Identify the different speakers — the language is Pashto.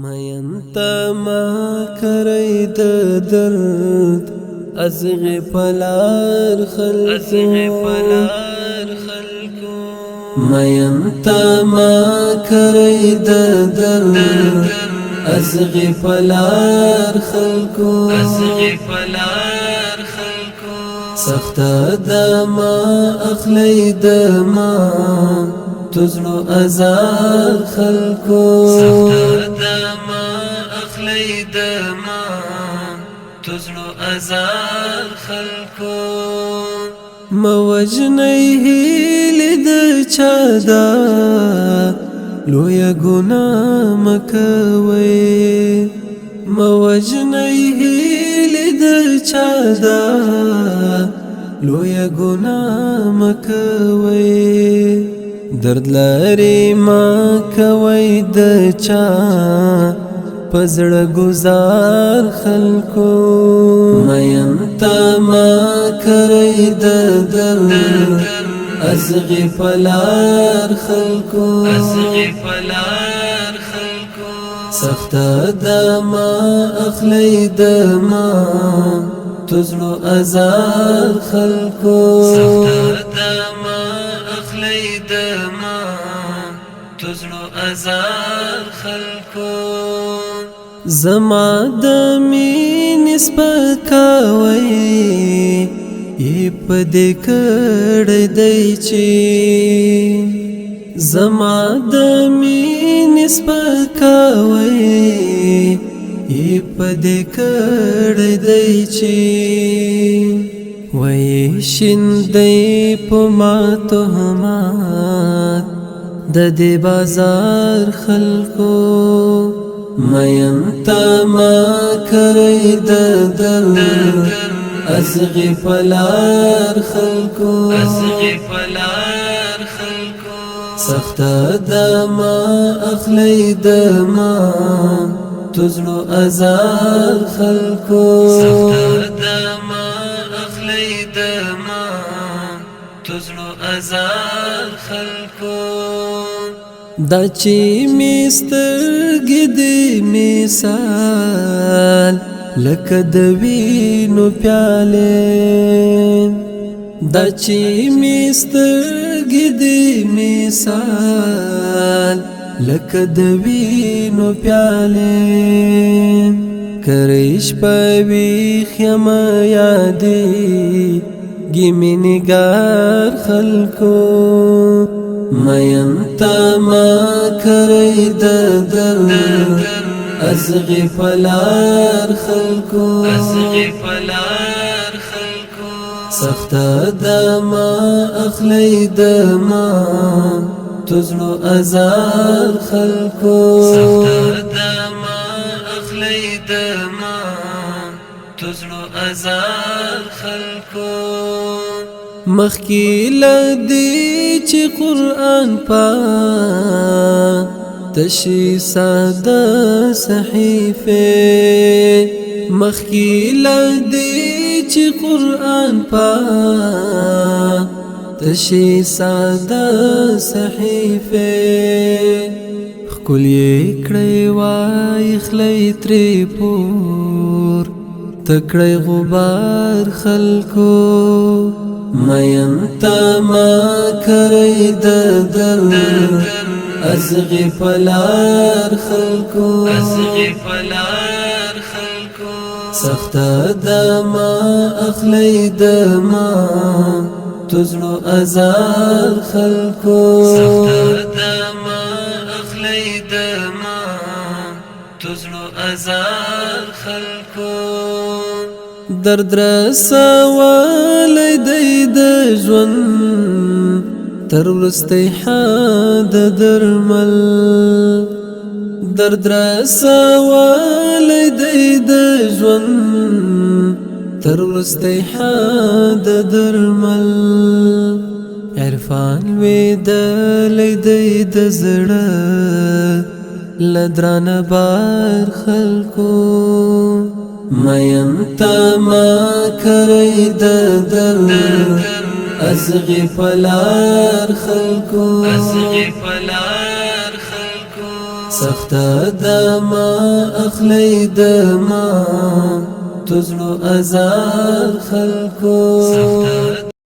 Speaker 1: مینتا ما کری د درد ازغی پلار خلقو مینتا ما کری د درد ازغی پلار خلقو سخت دما اخلی دما تزلو ازار خلقو تزلو ازار خلقو موجنی هیلی د چادا لویا گناه مکوی موجنی هیلی د چادا لویا گناه مکوی درد لري ما کوي د چا پزړه گزار خلکو مینتا ما کوي د درد ازغی پلار خلکو سخت دما اخلی دما تزلو ازار خلکو تزلو ازار خلقو زما د مینې سپکاوی یې په دې کړی دی چې زما د مینې سپکاوی یې په دې کړی دی چې وایي شیندی په ما تهمات د دې بازار خلقو مینتا ما کری د درد ازغی پلار خلقو سخت دما اخلی دما تزلو ازار خلقو تزلو ازار خلقو دا چی میسترگی دی مثال لکه د وینو پیاله دا چی میسترگی دی مثال لکه د وینو پیاله کریش پویخ یم یادی گیمی نگار خلقو مینتا ما کری د درد ازغی پلار خلقو سخت دما اخلی دما تزلو ازار خلقو تزلو ازار خلقو مخکی لدی چی قرآن پا تشی ساده صحیفه مخکی لدی چی قرآن پا تشی ساده صحیفه خکلی کڑی وای خلی تری پور تکڑی غبار خلکو مینتا ما کری د درد ازغی پلار خلکو سخت دما اخلی دما تزلو ازار خلکو تزلو ازار خلکو درد رسوالی دی د ژوند تر وروستی حد درمل درد رسوالی دی د ژوند تر وروستی حد درمل عرفان لویدلی دی د زړه لدران بار خلقو مینتا ما کری د درد ازغی پلار خلقو سخت دما اخلی دما تزلو ازار خلکو